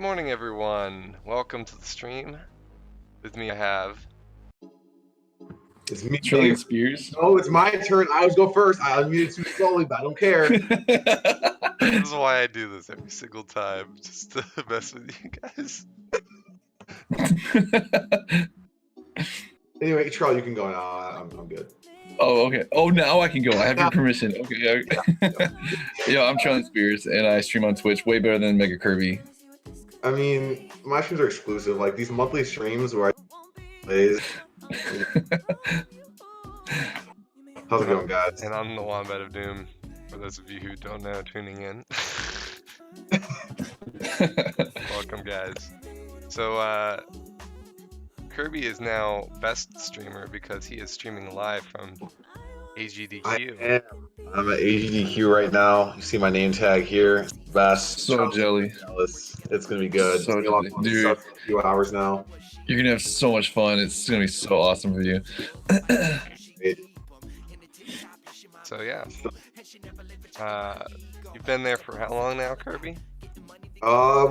morning, everyone. Welcome to the stream. With me, I have. It's me. Trillion Spears. Oh, it's my turn. I always go first. I unmuted too slowly, but I don't care. This is why I do this every single time, just to mess with you guys. Anyway, Charlie, you can go now. I'm good. Oh, okay. Oh, now I can go. I have your permission. Okay. Yeah, I'm Trillion Spears, and I stream on Twitch. Way better than Mega Kirby. I mean, my streams are exclusive. Like these monthly streams where I plays. How's it going, guys? And I'm the Wombat of Doom, for those of you who don't know tuning in. Welcome, guys. So, Kirby is now best streamer because he is streaming live from AGDQ. I'm at AGDQ right now. You see my name tag here. Best. So jelly. Jealous. It's gonna be good. So jelly. Dude, a few hours now. You're gonna have so much fun. It's gonna be so awesome for you. So yeah, you've been there for how long now, Kirby?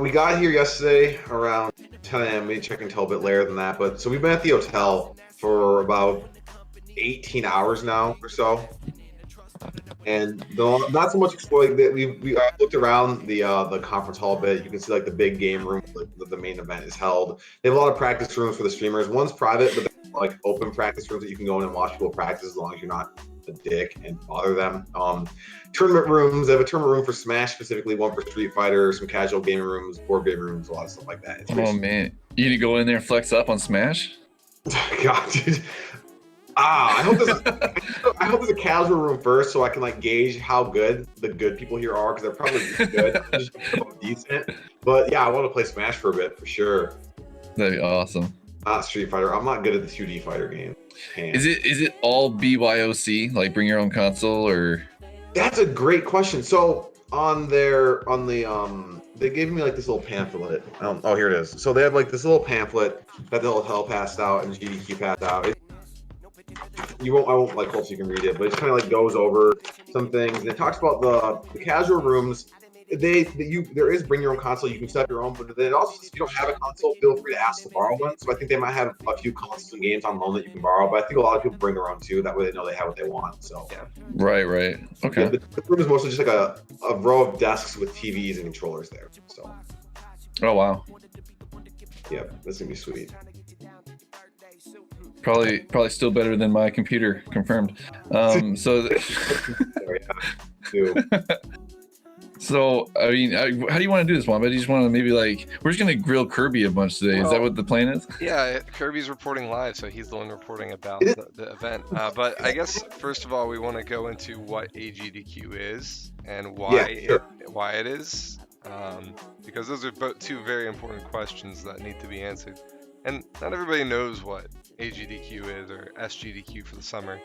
We got here yesterday around 10 a.m. Maybe check until a bit later than that. But so we've been at the hotel for about 18 hours now or so. And not so much exploring that we looked around the conference hall a bit. You can see like the big game room where the main event is held. They have a lot of practice rooms for the streamers. One's private, but they're like open practice rooms that you can go in and watch people practice as long as you're not a dick and bother them. Tournament rooms. They have a tournament room for Smash specifically, one for Street Fighter, some casual gaming rooms, board game rooms, a lot of stuff like that. Oh man, you need to go in there and flex up on Smash. God, dude. I hope there's a casual room first so I can like gauge how good the good people here are because they're probably good, just decent. But yeah, I want to play Smash for a bit for sure. That'd be awesome. Not Street Fighter. I'm not good at the 2D fighter game. Is it all BYOC, like bring your own console, or? That's a great question. So they gave me like this little pamphlet. Oh, here it is. So they have like this little pamphlet that the hotel passed out and GDQ passed out. I won't like hope you can read it, but it kind of like goes over some things. And it talks about the casual rooms. There is bring your own console. You can set up your own, but then it also says if you don't have a console, feel free to ask to borrow one. So I think they might have a few consoles and games on loan that you can borrow. But I think a lot of people bring their own too. That way they know they have what they want. So yeah. Right. Okay. The room is mostly just like a row of desks with TVs and controllers there. So. Oh wow. Yeah, that's gonna be sweet. Probably still better than my computer, confirmed. So I mean, how do you want to do this one? But you just want to maybe like we're just gonna grill Kirby a bunch today. Is that what the plan is? Yeah, Kirby's reporting live, so he's the one reporting about the event. But I guess first of all, we want to go into what AGDQ is and why it is, because those are both two very important questions that need to be answered. And not everybody knows what AGDQ is or SGDQ for the summer.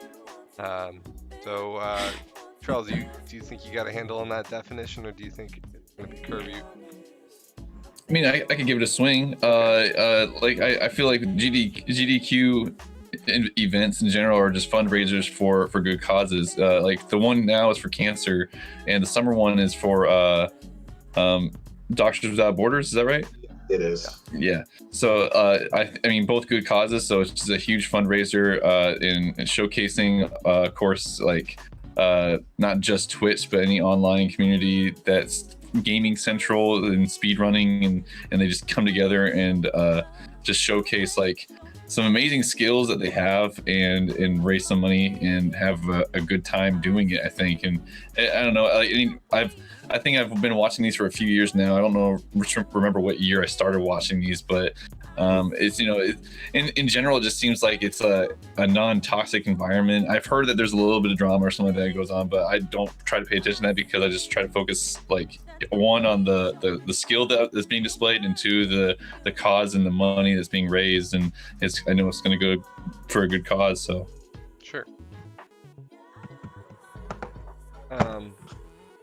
Charles, do you think you got a handle on that definition, or do you think it's going to be Kirby? I mean, I could give it a swing. I feel like GDQ events in general are just fundraisers for good causes. Like the one now is for cancer, and the summer one is for Doctors Without Borders. Is that right? It is. Yeah. So I mean, both good causes. So it's just a huge fundraiser in showcasing, of course, like not just Twitch, but any online community that's gaming central and speedrunning, and they just come together and just showcase like some amazing skills that they have and raise some money and have a good time doing it, I think. And I don't know, I think I've been watching these for a few years now. I don't remember what year I started watching these, but it's, you know, in general, it just seems like it's a non-toxic environment. I've heard that there's a little bit of drama or something like that goes on, but I don't try to pay attention to that because I just try to focus, like, one, on the skill that is being displayed, and two, the cause and the money that's being raised. And I know it's going to go for a good cause, so. Sure.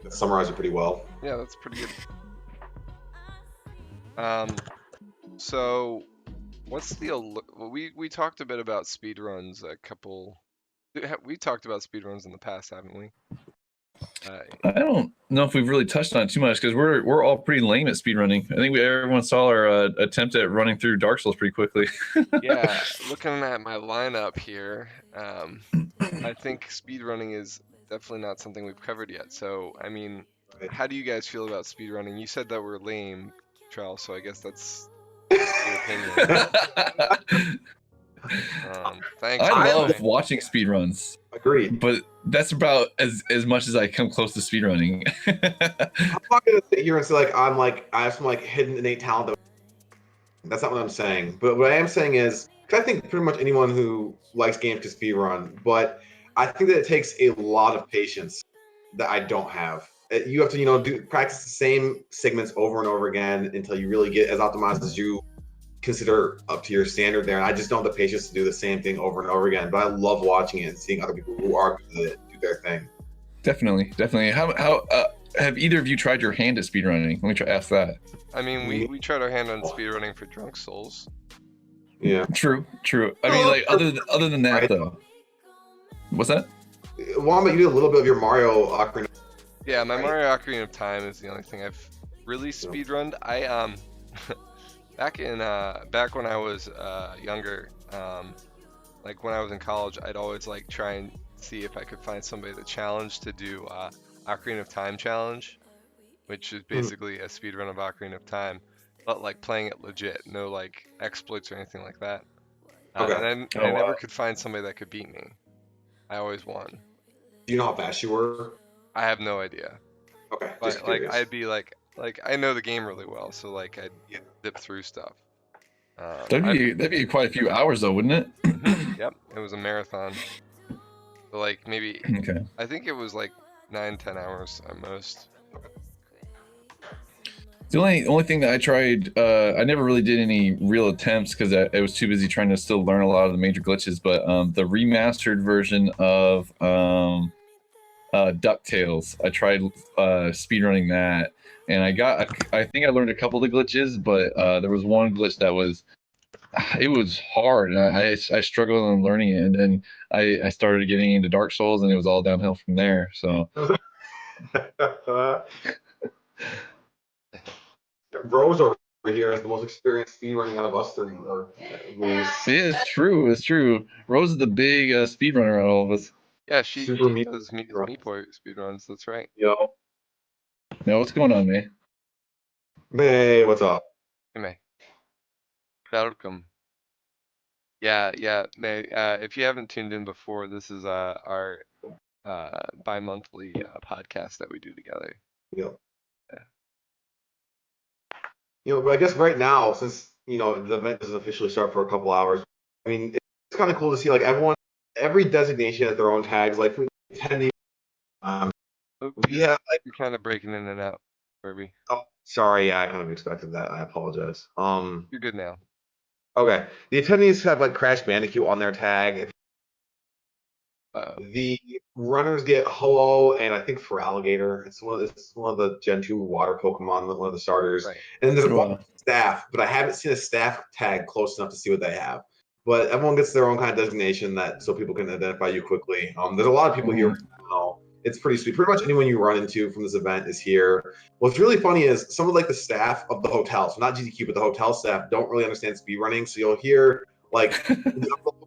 That summarized it pretty well. Yeah, that's pretty good. So what's the we talked a bit about speedruns we talked about speedruns in the past, haven't we? I don't know if we've really touched on it too much because we're all pretty lame at speedrunning. I think everyone saw our attempt at running through Dark Souls pretty quickly. Yeah, looking at my lineup here, I think speedrunning is definitely not something we've covered yet. So, I mean, how do you guys feel about speedrunning? You said that we're lame, Trell, so I guess that's your opinion. Thanks, I by the love way. watching speedruns, Agreed. but that's about as much as I come close to speedrunning. I'm not gonna sit here and say I have some like hidden innate talent. That's not what I'm saying. But what I am saying is, 'cause I think pretty much anyone who likes games can speedrun, but I think that it takes a lot of patience that I don't have. You have to, practice the same segments over and over again until you really get as optimized as you consider up to your standard there. And I just don't have the patience to do the same thing over and over again. But I love watching it and seeing other people who are good at it do their thing. Definitely. How have either of you tried your hand at speedrunning? Let me ask that. I mean, we tried our hand on speedrunning for Drunk Souls. Yeah. True. I mean, like other than that though. What's that? Wamba, you did a little bit of your Mario Ocarina. Yeah, my Mario Ocarina of Time is the only thing I've really speedrunned. I back when I was younger, like when I was in college, I'd always like try and see if I could find somebody to challenge to do Ocarina of Time challenge, which is basically a speedrun of Ocarina of Time, but like playing it legit, no like exploits or anything like that. Okay. And I never could find somebody that could beat me. I always won. Do you know how fast you were? I have no idea. Okay, But just curious. I'd be like I know the game really well, so like I'd zip through stuff. That'd be quite a few hours though, wouldn't it? Yep, it was a marathon. So like maybe Okay. I think it was like 9-10 hours at most. The only thing that I tried, I never really did any real attempts because I was too busy trying to still learn a lot of the major glitches. But the remastered version of DuckTales, I tried speedrunning that, and I think I learned a couple of the glitches, but there was one glitch that was hard, and I struggled in learning it, and then I started getting into Dark Souls, and it was all downhill from there. So. Rose over here has the most experienced speedrunning out of us three. Yeah, it's true. Rose is the big speedrunner out of all of us. Yeah, she Super does Meat Boy speedruns. That's right. Yo. Now, what's going on, man? Hey, what's up? Hey, May. Welcome. Yeah, May. If you haven't tuned in before, this is our bi-monthly podcast that we do together. Yo. Yeah. But I guess right now, since the event doesn't officially start for a couple hours, I mean, it's kind of cool to see like every designation has their own tags. Like for attending, we have like You're kind of breaking in and out, Kirby. oh, sorry, yeah, I kind of expected that. I apologize. You're good now. Okay, the attendees have like Crash Bandicoot on their tag. The runners get Ho-Oh and I think for Alligator. It's one of the Gen 2 water Pokemon, one of the starters. Right. And then there's a bunch of staff, but I haven't seen a staff tag close enough to see what they have. But everyone gets their own kind of designation so people can identify you quickly. There's a lot of people here now. It's pretty sweet. Pretty much anyone you run into from this event is here. What's really funny is some of like the staff of the hotel, so not GDQ, but the hotel staff don't really understand speedrunning. So you'll hear like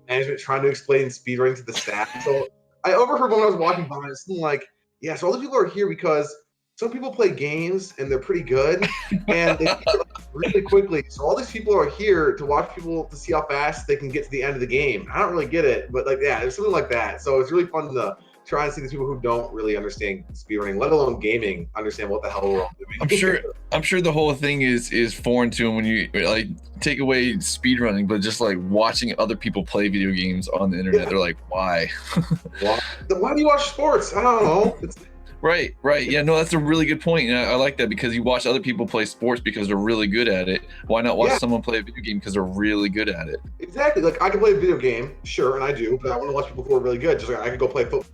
management trying to explain speedrunning to the staff. So I overheard when I was walking by, it's like, yeah, so all the people are here because some people play games and they're pretty good and they really quickly. So all these people are here to watch people to see how fast they can get to the end of the game. I don't really get it, but like, yeah, there's something like that. So it's really fun to try and see these people who don't really understand speedrunning, let alone gaming, understand what the hell we're all doing. I'm sure the whole thing is foreign to them when you like take away speedrunning, but just like watching other people play video games on the internet, they're like, why? Why do you watch sports? I don't know. Right. Yeah, no, that's a really good point. And I like that because you watch other people play sports because they're really good at it. Why not watch someone play a video game because they're really good at it? Exactly. Like I can play a video game, sure, and I do, but I want to watch people who are really good. Just like I could go play football,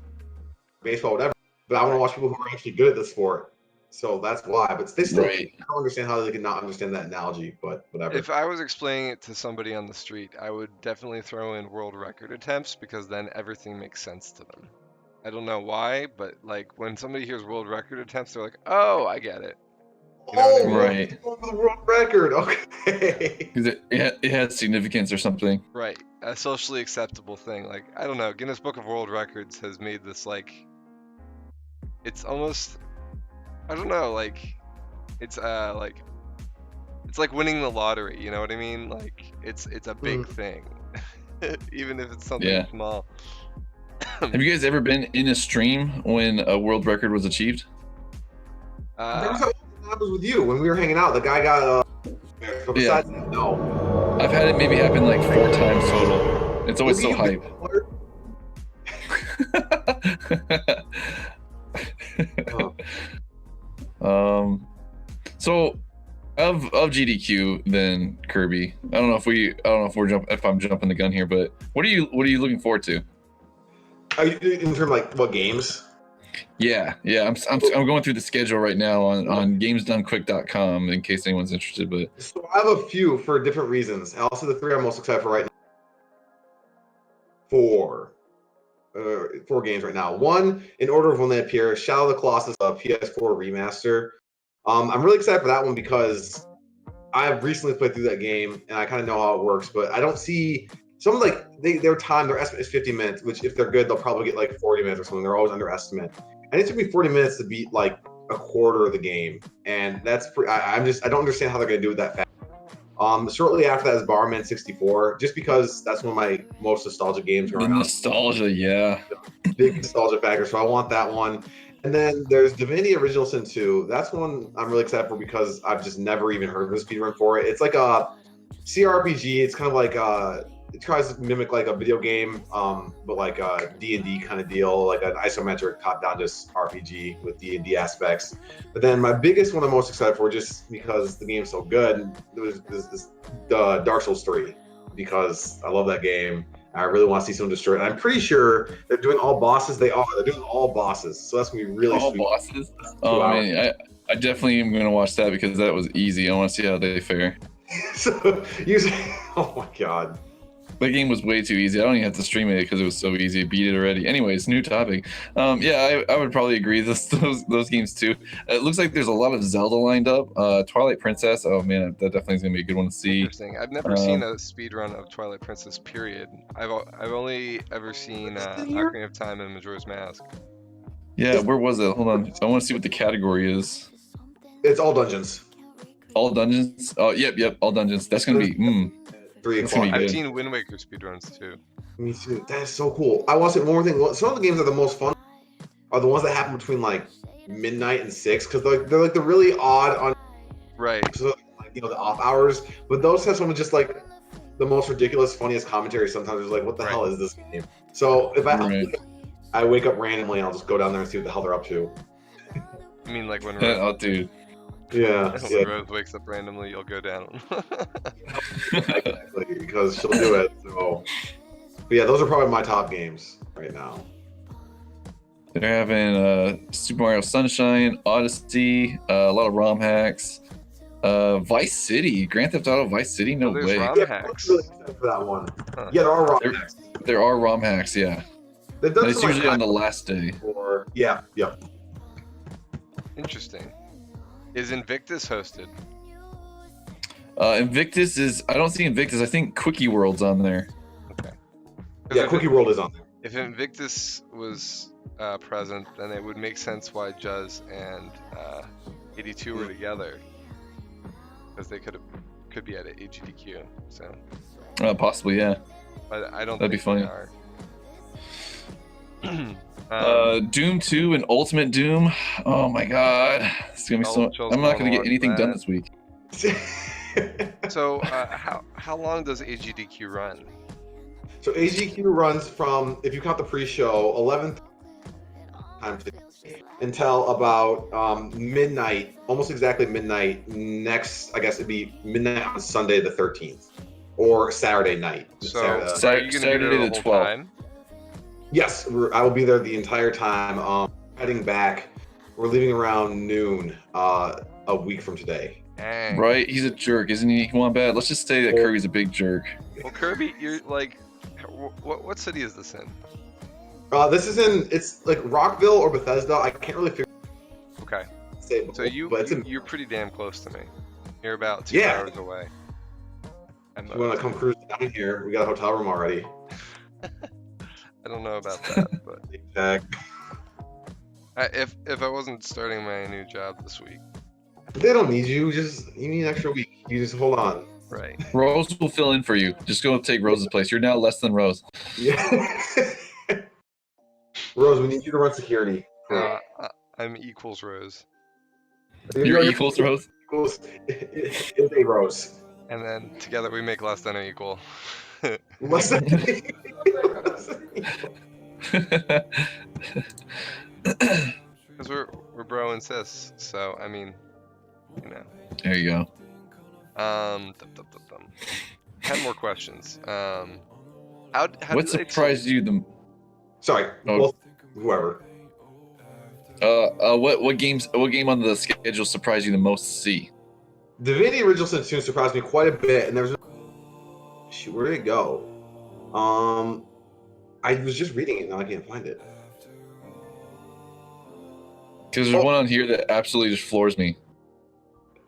baseball, whatever. But I want to watch people who are actually good at the sport. So that's why. But they still don't understand how they could not understand that analogy, but whatever. If I was explaining it to somebody on the street, I would definitely throw in world record attempts because then everything makes sense to them. I don't know why, but like when somebody hears world record attempts, they're like, "Oh, I get it." You know what I mean? Right. Going for the world record. Okay. Because it had significance or something. Right, a socially acceptable thing. Like I don't know, Guinness Book of World Records has made this like, it's almost, I don't know, like it's winning the lottery. You know what I mean? Like it's a big thing, even if it's something Yeah. small. Have you guys ever been in a stream when a world record was achieved? There was that was with you when we were hanging out. The guy got so besides that, no. I've had it maybe happen like 4 times total. It's always so Look at hype. Oh. So of GDQ then, Kirby, I don't know if I'm jumping the gun here, but what are you looking forward to? Are you, in terms of like what games? Yeah, I'm going through the schedule right now on gamesdonequick.com in case anyone's interested. But So I have a few for different reasons. And also the 3 I'm most excited for right now. 4 games right now. 1, in order of when they appear, Shadow of the Colossus PS4 remaster. I'm really excited for that one because I've recently played through that game and I kind of know how it works, but I don't see some like their estimate is 50 minutes, which if they're good, they'll probably get like 40 minutes or something. They're always underestimate. And it took me 40 minutes to beat like a quarter of the game, and that's I don't understand how they're gonna do it that fast. Shortly after that is Barman 64, just because that's one of my most nostalgic games the growing up. nostalgia, yeah. Big nostalgia factor, so I want that one. And then there's Divinity Original Sin 2. That's one I'm really excited for because I've just never even heard of a speedrun for it. It's like a CRPG. It's kind of like it tries to mimic like a video game, but like a D&D kind of deal, like an isometric top-down just RPG with D&D aspects. But then my biggest one I'm most excited for, just because the game's so good, is the Dark Souls 3, because I love that game. I really want to see someone destroy it. And I'm pretty sure they're doing all bosses. They're doing all bosses. So that's gonna be really All sweet. bosses. Oh man, I definitely am gonna watch that because that was easy. I want to see how they fare. So oh my god. That game was way too easy. I don't even have to stream it because it was so easy. I beat it already. Anyways, new topic. Yeah, I would probably agree. Those games too. It looks like there's a lot of Zelda lined up. Twilight Princess. Oh man, that definitely is gonna be a good one to see. Interesting. I've never seen a speedrun of Twilight Princess. Period. I've only ever seen Ocarina of Time and Majora's Mask. Yeah, where was it? Hold on. I want to see what the category is. It's all dungeons. All dungeons. Oh, yep. All dungeons. That's gonna be. 3 That's gonna o'clock. be I've good. seen Wind Waker speedruns too. Me too. That is so cool. I want to say one more thing. Some of the games that are the most fun are the ones that happen between like midnight and 6, because they're like the really odd on Right. so, like, the off hours. But those have some of just like the most ridiculous, funniest commentary. Sometimes it's like, what the hell is this game? So if I wake up randomly, and I'll just go down there and see what the hell they're up to. I mean, like when Oh, dude. Yeah. when Rose wakes up randomly, you'll go down. Exactly, because she'll do it. So, but yeah, those are probably my top games right now. They're having Super Mario Sunshine, Odyssey, a lot of ROM hacks, Vice City, Grand Theft Auto Vice City. No there's way. ROM Yeah, hacks. I'm really excited for that one. Huh. Yeah, there are ROM hacks. There are ROM hacks. Yeah, They've done and it's some, usually on the last day. Yeah. Interesting. Is Invictus hosted? Invictus is. I don't see Invictus. I think Quickie World's on there. Okay. Yeah, Quickie World is on there. If Invictus was present, then it would make sense why Juz and 82 were together, because they could be at AGDQ. So. Possibly, yeah. But I don't. That'd be think funny. They are. Doom 2 and Ultimate Doom. Oh my god, it's gonna be so. I'm not gonna get anything done this week. So how long does AGDQ run? So AGDQ runs from, if you count the pre-show, 11th time until about midnight, almost exactly midnight next. I guess it'd be midnight on Sunday the 13th, or Saturday night. So Saturday, are you gonna be there the whole 12th. time? Yes, I will be there the entire time. Heading back, we're leaving around noon a week from today. Dang. Right? He's a jerk, isn't he? Wombat. Let's just say that Kirby's a big jerk. Well, Kirby, you're like, what city is this in? This is in, it's like Rockville or Bethesda. I can't really figure Okay. say So you're pretty damn close to me. You're about 2 Yeah. hours away. If you want to come cruise down here, we got a hotel room already. I don't know about that, but Check. if I wasn't starting my new job this week, They don't need you. You need an extra week. You just hold on. right? Rose will fill in for you. Just go take Rose's place. You're now less than Rose. Yeah. Rose, we need you to run security. I'm equals Rose, You're equals Rose. Equals is a Rose. and then together we make less than or equal. Less than. Because we're bro and sis, so I mean, you know. There you go. 10 more questions. How What surprised you the? Sorry, well, whoever. What game on the schedule surprised you the most to see? Divinity Original Sin 2 surprised me quite a bit, and there's shoot, where did it go? I was just reading it, now I can't find it. Because there's one on here that absolutely just floors me.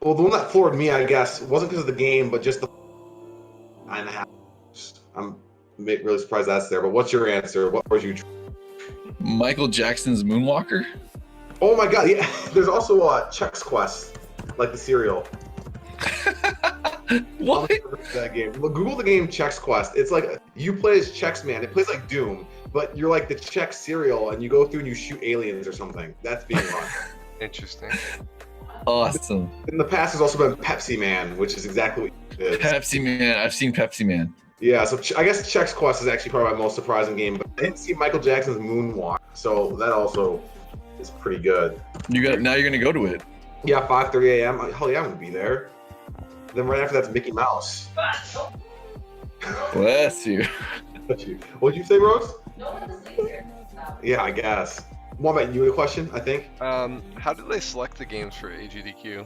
Well, the one that floored me, I guess, wasn't because of the game, but just the 9.5. I'm really surprised that's there. But what's your answer? What was you? Michael Jackson's Moonwalker? Oh my god, yeah. There's also Chex Quest, like the cereal. What? That game. Well, Google the game Chex Quest. It's like you play as Chex Man. It plays like Doom, but you're like the Chex cereal, and you go through and you shoot aliens or something. That's being run. Interesting. Awesome. In the past, there's also been Pepsi Man, which is exactly what it is. Pepsi Man. I've seen Pepsi Man. Yeah, so I guess Chex Quest is actually probably my most surprising game, but I didn't see Michael Jackson's Moonwalk, so that also is pretty good. Now you're gonna go to it. Yeah, 5:30 a.m. Hell yeah, I'm gonna be there. Then right after that's Mickey Mouse. Bless you. What'd you say, Rose? Yeah, I guess. What about you? A question? I think. How do they select the games for AGDQ?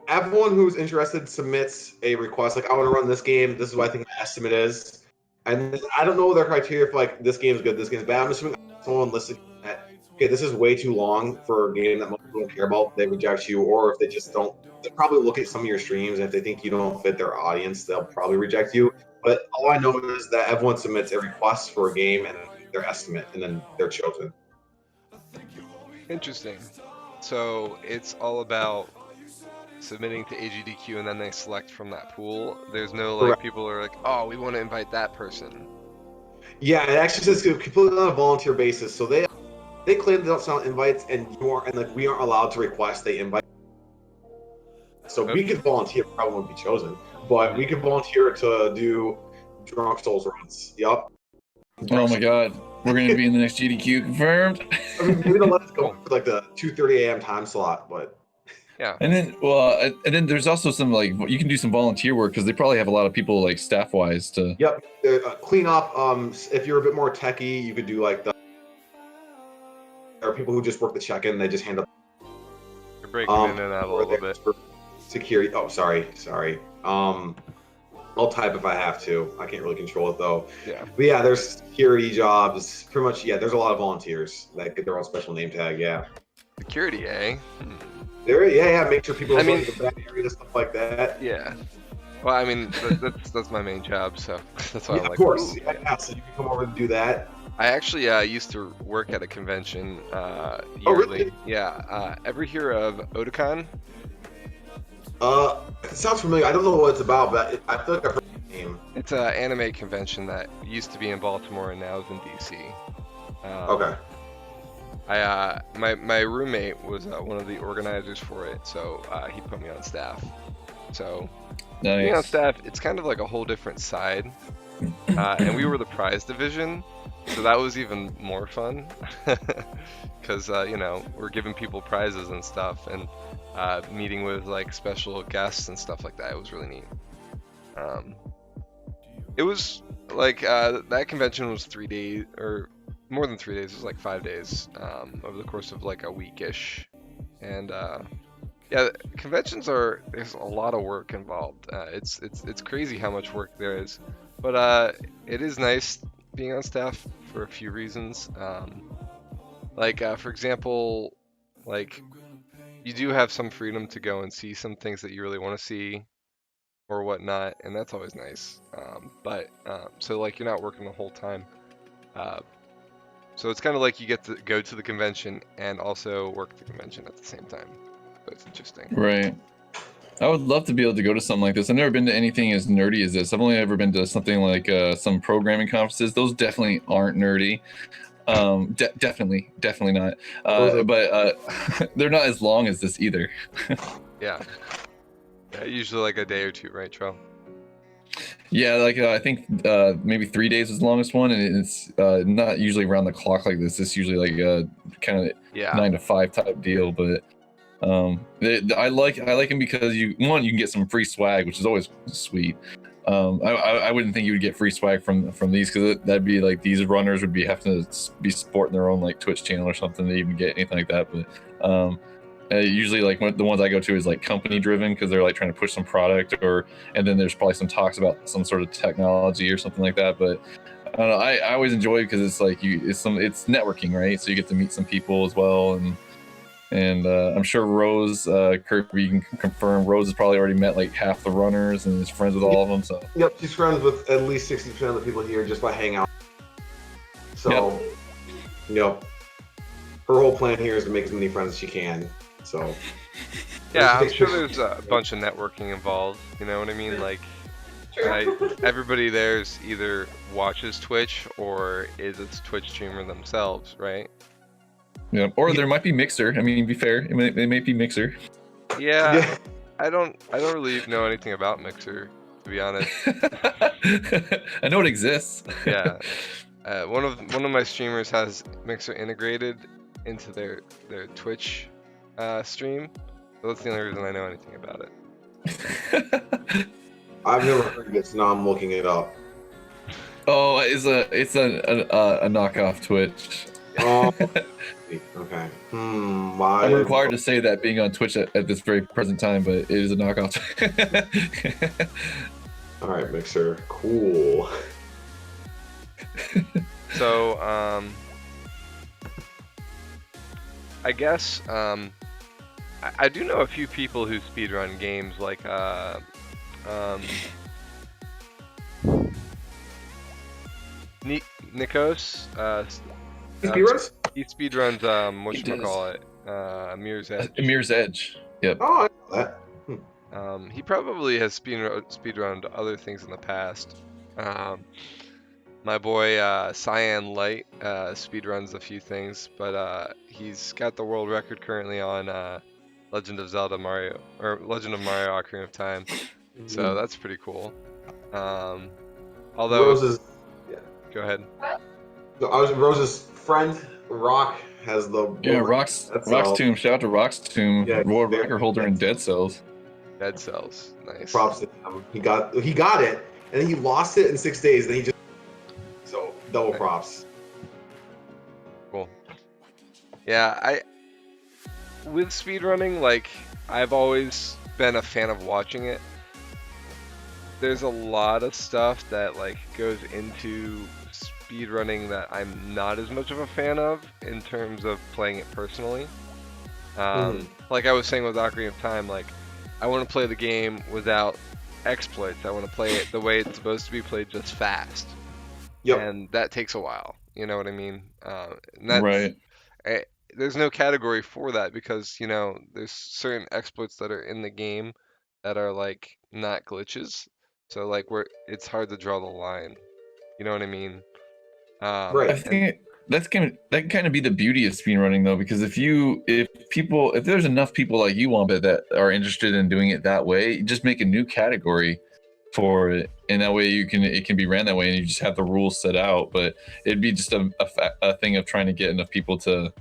Everyone who's interested submits a request. Like, I want to run this game. This is what I think my estimate is. And I don't know their criteria for like this game's good, this game's bad. I'm assuming someone listed that okay, this is way too long for a game that most people don't care about. They reject you, or if they just don't, they probably look at some of your streams, and if they think you don't fit their audience, they'll probably reject you. But all I know is that everyone submits a request for a game and their estimate, and then they're chosen. Interesting. So it's all about submitting to AGDQ and then they select from that pool. There's no like Correct. people are like, oh, we want to invite that person. Yeah, it actually says completely on a volunteer basis. So they claim they don't send out invites, and we aren't allowed to request they invite. So we could volunteer, probably won't be chosen, but we could volunteer to do Drunk Souls runs. Yep. Oh my god. We're gonna be in the next GDQ confirmed. I mean, maybe they'll let us go for like the 2:30 a.m. time slot, but yeah. And then there's also some like you can do some volunteer work because they probably have a lot of people like staff wise to. Yep. Clean up. If you're a bit more techie, you could do like the. There are people who just work the check-in. They just hand up. You're breaking in and out a little bit. For security. Oh, sorry. I'll type if I have to. I can't really control it though. Yeah. But yeah, there's security jobs. Pretty much. Yeah, there's a lot of volunteers that get their own special name tag. Yeah. Security, eh? Yeah. Make sure people. I mean, the back area, stuff like that. Yeah. Well, I mean, that's my main job, so that's why I'm like. Of course. Yeah, so you can come over and do that. I actually used to work at a convention yearly. Oh, really? Yeah. Ever hear of Otakon? It sounds familiar. I don't know what it's about, but I feel like I've heard the name. It's an anime convention that used to be in Baltimore and now is in DC. Okay. My roommate was one of the organizers for it, so he put me on staff. So being on staff, it's kind of like a whole different side. And we were the prize division, so that was even more fun because we're giving people prizes and stuff, and meeting with like special guests and stuff like that. It was really neat. It was like that convention was 3 days or more than 3 days. It was like 5 days over the course of like a weekish, and yeah, conventions there's a lot of work involved. It's crazy how much work there is, but it is nice being on staff for a few reasons. Like for example, like you do have some freedom to go and see some things that you really want to see or whatnot, and that's always nice. But so like you're not working the whole time. So it's kind of like you get to go to the convention and also work the convention at the same time. So it's interesting. Right. I would love to be able to go to something like this. I've never been to anything as nerdy as this. I've only ever been to something like some programming conferences. Those definitely aren't nerdy. Definitely not. But they're not as long as this either. Yeah. Usually like a day or two, right, Tro? Yeah, like I think maybe 3 days is the longest one, and it's not usually around the clock like this. It's usually like a kind of 9 to 5 type deal. But I like them because you can get some free swag, which is always sweet. I wouldn't think you would get free swag from these, because that'd be like these runners would be having to be sporting their own like Twitch channel or something to even get anything like that. But usually like the ones I go to is like company driven, because they're like trying to push some product, and then there's probably some talks about some sort of technology or something like that. But I don't know, I always enjoy it because it's like it's networking, right? So you get to meet some people as well, and I'm sure Rose, Kirby, you can confirm, Rose has probably already met like half the runners and is friends with all of them. So yep, she's friends with at least 60% of the people here just by hanging out. So, yep, her whole plan here is to make as many friends as she can. So yeah, I'm sure there's a bunch of networking involved. You know what I mean? Like, everybody there's either watches Twitch or is a Twitch streamer themselves, right? Yeah, or there might be Mixer. I mean, be fair, they may be Mixer. Yeah, I don't really know anything about Mixer, to be honest. I know it exists. Yeah, one of my streamers has Mixer integrated into their Twitch stream. So that's the only reason I know anything about it. I've never heard of it, so now I'm looking it up. Oh, it's a knockoff Twitch. Oh, okay. I'm required to say that being on Twitch at this very present time, but it is a knockoff. All right, Mixer, cool. So, I guess I do know a few people who speedrun games, like Nikos. Speedruns? He speedruns whatchamacallit, Mirror's Edge. Mirror's Edge. Yep. Oh, I know that. He probably has speedrunned other things in the past. My boy Cyan Light speedruns a few things, but he's got the world record currently on Legend of Mario Ocarina of Time. So that's pretty cool. Although Rose's, go ahead. Rose's friend Rock has the Rock's Tomb. Shout out to Rock's Tomb, world record holder in Dead Cells. Dead Cells, nice. Props to him. He got it, and then he lost it in 6 days. And he just double props. Cool. Yeah, with speedrunning, like I've always been a fan of watching it. There's a lot of stuff that like goes into speedrunning that I'm not as much of a fan of in terms of playing it personally. Like I was saying with Ocarina of Time, like I want to play the game without exploits. I want to play it the way it's supposed to be played, just fast. Yep. And that takes a while. You know what I mean? Right. There's no category for that because, you know, there's certain exploits that are in the game that are like not glitches. So like it's hard to draw the line. You know what I mean? Right. I think that can kind of be the beauty of speedrunning though, because if there's enough people like you on it that are interested in doing it that way, just make a new category for it, and that way it can be ran that way, and you just have the rules set out. But it'd be just a thing of trying to get enough people to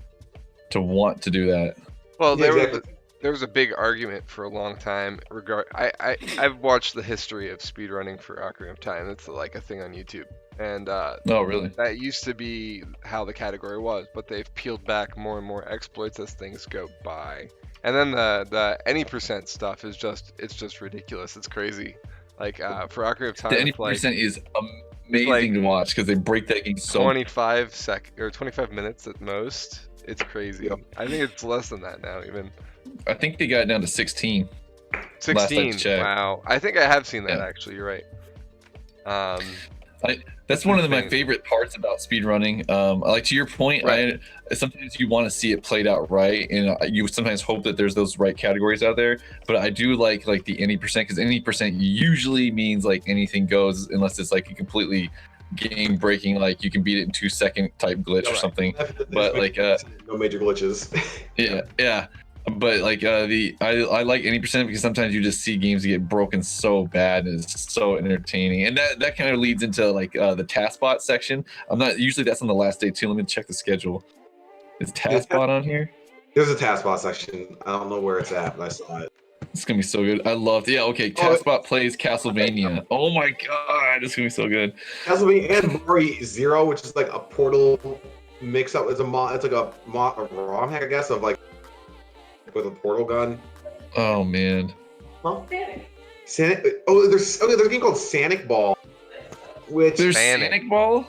want to do that. Well, there was a big argument for a long time I've watched the history of speedrunning for Ocarina of Time. It's like a thing on YouTube. And oh, really? That used to be how the category was, but they've peeled back more and more exploits as things go by. And then the any percent stuff is just ridiculous. It's crazy. Like for Ocarina of Time, the any percent is amazing to watch because they break that game so. 25 minutes at most. It's crazy. Yep. I think it's less than that now, even. I think they got it down to 16. 16. checked. Wow. I think I have seen that Yeah. actually. You're right. That's one of my insane. favorite parts about speedrunning. Like to your point, Right. sometimes you want to see it played out right, and you sometimes hope that there's those right categories out there. But I do like the any percent, because any percent usually means like anything goes, unless it's like a completely game breaking, like you can beat it in 2 second type glitch or Right. something. But like no major glitches. yeah. But like I like any percent because sometimes you just see games get broken so bad and it's so entertaining, and that kind of leads into like the taskbot section. I'm not usually that's on the last day too. Let me check the schedule. Is taskbot on here? There's a taskbot section. I don't know where it's at, but I saw it. It's gonna be so good. I loved it. Yeah, okay. Oh, Taskbot plays Castlevania. Oh my god, it's gonna be so good. Castlevania and Mori Zero, which is like a Portal mix up. It's like a ROM hack, I guess, of like with a portal gun. Oh man. Huh? Sanic. Oh, there's a game called Sanic Ball, which There's Sanic. Sanic Ball?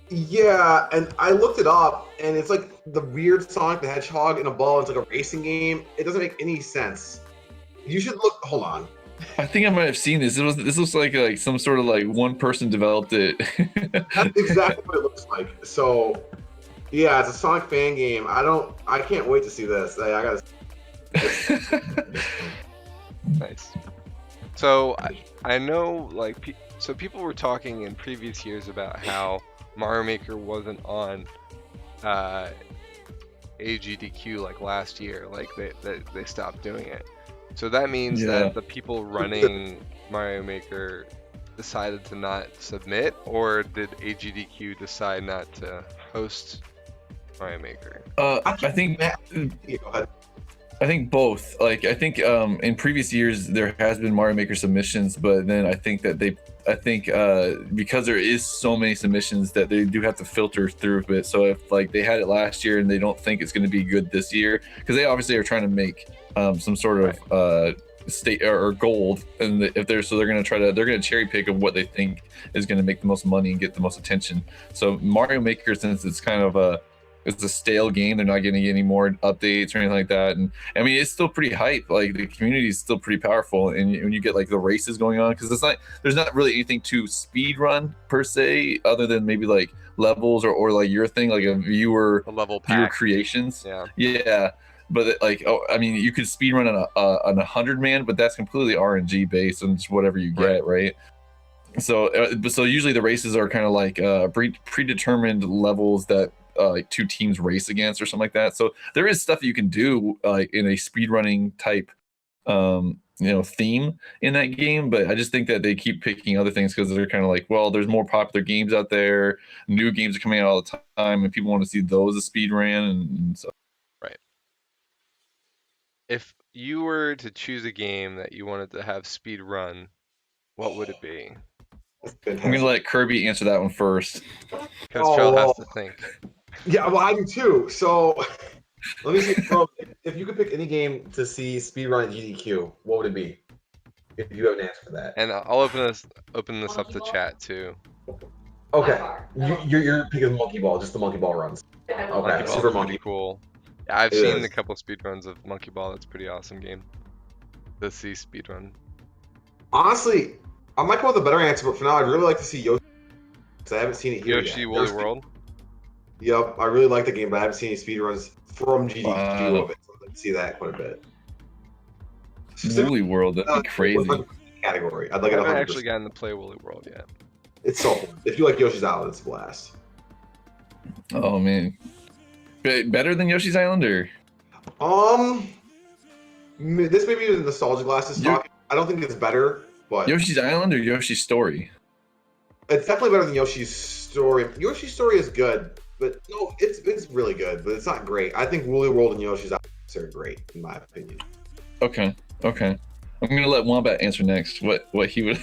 yeah, and I looked it up, and it's like the weird Sonic the Hedgehog in a ball. It's like a racing game. It doesn't make any sense. You should look. Hold on. I think I might have seen this. This looks like some sort of like one person developed it. That's exactly what it looks like. So, yeah, it's a Sonic fan game. I can't wait to see this. I gotta. Nice. So I know like so people were talking in previous years about how Mario Maker wasn't on AGDQ like last year, like they stopped doing it. So that means Yeah. that the people running Mario Maker decided to not submit, or did AGDQ decide not to host Mario Maker? I think Yeah, go ahead. I think both. Like I think in previous years there has been Mario Maker submissions, but then I think that because there is so many submissions that they do have to filter through a bit. So if like they had it last year and they don't think it's going to be good this year, because they obviously are trying to make some sort of state or gold, and they're going to cherry pick of what they think is going to make the most money and get the most attention. So Mario Maker, since it's kind of it's a stale game, they're not getting any more updates or anything like that. And I mean, it's still pretty hype. Like the community is still pretty powerful. And when you get like the races going on, because there's not really anything to speed run per se, other than maybe like levels or like your thing, like a viewer pack. creations. Yeah. But like, I mean, you could speed run on a 100-man, but that's completely RNG based on just whatever you get, right? So usually the races are kind of like predetermined levels that like two teams race against or something like that. So there is stuff that you can do like in a speedrunning type theme in that game, but I just think that they keep picking other things because they're kind of like, well, there's more popular games out there, new games are coming out all the time, and people want to see those as speed ran, and so. Right. If you were to choose a game that you wanted to have speed run, what would it be? I'm gonna let Kirby answer that one first. Because Phil has to think. Yeah, well, I do too. So let me see. Bro, if you could pick any game to see speedrun at GDQ, what would it be? If you have an answer for that. And I'll open this up to chat too. Okay, you're picking Monkey Ball, just the Monkey Ball runs. Okay, Monkey Ball Super is Monkey. pretty cool. Yeah, I've It seen is. a couple speedruns of Monkey Ball. That's a pretty awesome game to see speedrun. Honestly, I might come up with a better answer, but for now, I'd really like to see Yoshi. Because I haven't seen it here Yoshi yet. Woolly World. Yep, I really like the game, but I haven't seen any speedruns from GDQ Wow. of it. So I'd like to see that quite a bit. Woolly World, that'd be crazy. Category. I'd like I it haven't 100%. actually gotten to play Woolly World yet. It's so fun. If you like Yoshi's Island, it's a blast. Oh man, better than Yoshi's Island, or this may be the nostalgia glasses talking. I don't think it's better, but Yoshi's Island or Yoshi's Story? it's definitely better than Yoshi's Story. Yoshi's Story is good, but no, it's really good, but it's not great. I think Woolly World and Yoshi's Island are great, in my opinion. Okay. I'm gonna let Wombat answer next. What he would.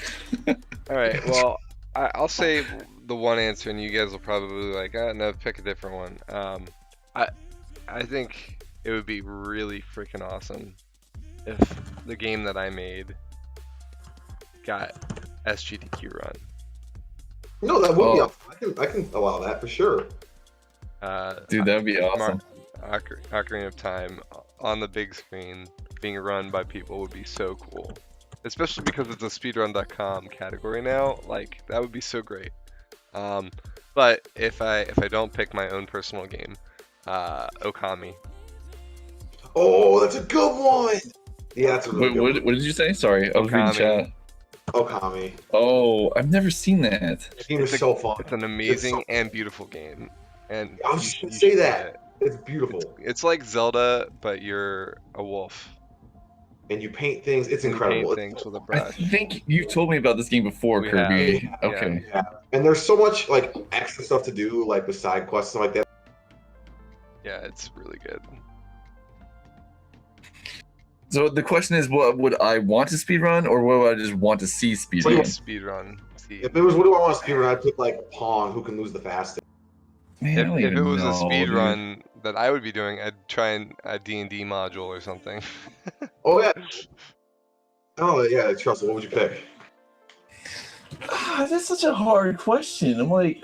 All right. Well, I'll say the one answer, and you guys will probably be like, no, pick a different one. I think it would be really freaking awesome if the game that I made got SGDQ run. No, that would be Oh. awesome. I can allow that for sure. Dude, that would be awesome. Ocarina of Time on the big screen being run by people would be so cool. Especially because it's a speedrun.com category now. Like that would be so great. But if I don't pick my own personal game, Okami. Oh, that's a good one. Yeah, that's a really Wait, good one. what did you say? Sorry, I was reading chat. Okami. Oh, I've never seen that. This game is so fun. It's an amazing and beautiful game. And I was just you gonna say should play that. it. It's beautiful. It's like Zelda, but you're a wolf. And you paint things. It's And you incredible. paint things with a I brush. think you told me about this game before, We Kirby. have, Okay. Yeah. And there's so much like extra stuff to do, like with side quests and like that. Yeah, it's really good. So the question is, what would I want to speedrun, or what would I just want to see See speedrun? speedrun. See. If it was what do I want to speedrun, I'd pick like Pong, who can lose the fastest. Man, I don't If it even was a know, speed dude. run that I would be doing, I'd try a D&D module or something. Oh yeah. Oh yeah, trust. What would you pick? That's such a hard question. I'm like,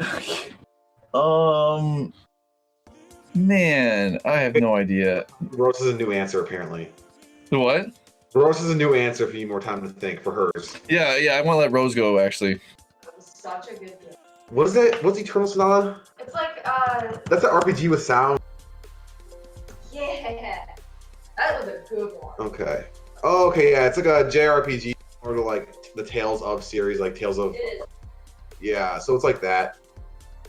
man, I have no idea. Rose is a new answer apparently. The what? Rose is a new answer if you need more time to think for hers. Yeah, I want to let Rose go, actually. Such a good game. What is that? What's Eternal Sonata? It's like, That's an RPG with sound. yeah. That was a good one. Okay. Oh, okay, yeah, it's like a JRPG, or to like the Tales of series, like Tales of. It is. Yeah, so it's like that.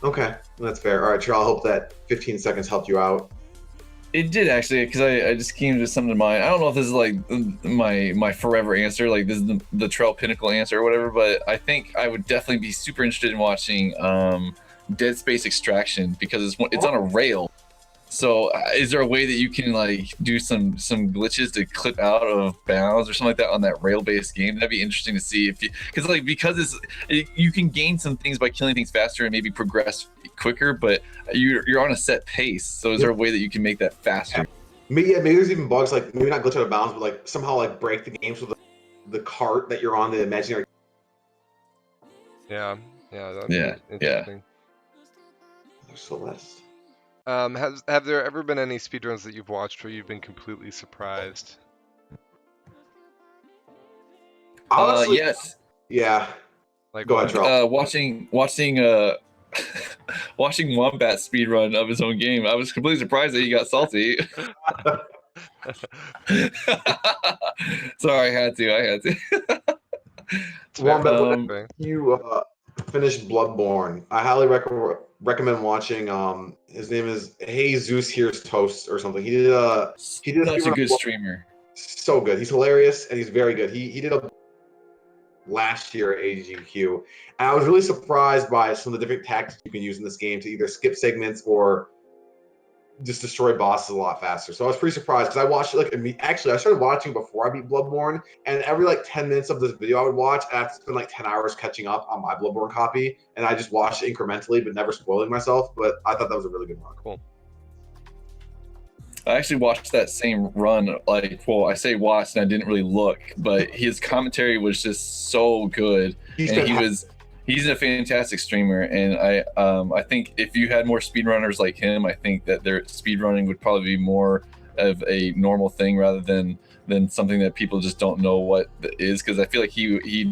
Okay, that's fair. All right, Cheryl, I hope that 15 seconds helped you out. It did actually, because I just came to something to mind. I don't know if this is like my forever answer, like this is the Trail Pinnacle answer or whatever, but I think I would definitely be super interested in watching Dead Space Extraction because it's on a rail. So is there a way that you can like do some glitches to clip out of bounds or something like that on that rail-based game? That'd be interesting to see if because you can gain some things by killing things faster and maybe progress quicker, but you're on a set pace. So is there a way that you can make that faster? Maybe there's even bugs like maybe not glitch out of bounds, but like somehow like break the game so the cart that you're on, the imaginary. Yeah, that'd Yeah, be interesting. Celeste. Have there ever been any speedruns that you've watched where you've been completely surprised? Honestly, Yes. Yeah. Like Go ahead, Charles. Watching watching Wombat speedrun of his own game, I was completely surprised that he got salty. Sorry, I had to. Wombat, you finished Bloodborne. I highly recommend watching. His name is Jesus Here's Toast or something. He did Such a good streamer. So good. He's hilarious and he's very good. He did a last year at AGQ, and I was really surprised by some of the different tactics you can use in this game to either skip segments or just destroy bosses a lot faster. So I was pretty surprised because I watched it actually I started watching before I beat Bloodborne, and every like 10 minutes of this video I would watch, and I have to spend like 10 hours catching up on my Bloodborne copy, and I just watched it incrementally but never spoiling myself. But I thought that was a really good one. Cool. I actually watched that same run. Like, well, I say watched and I didn't really look, but his commentary was just so good, he's a fantastic streamer. And I think if you had more speedrunners like him, I think that their speedrunning would probably be more of a normal thing rather than something that people just don't know what it is. Because I feel like he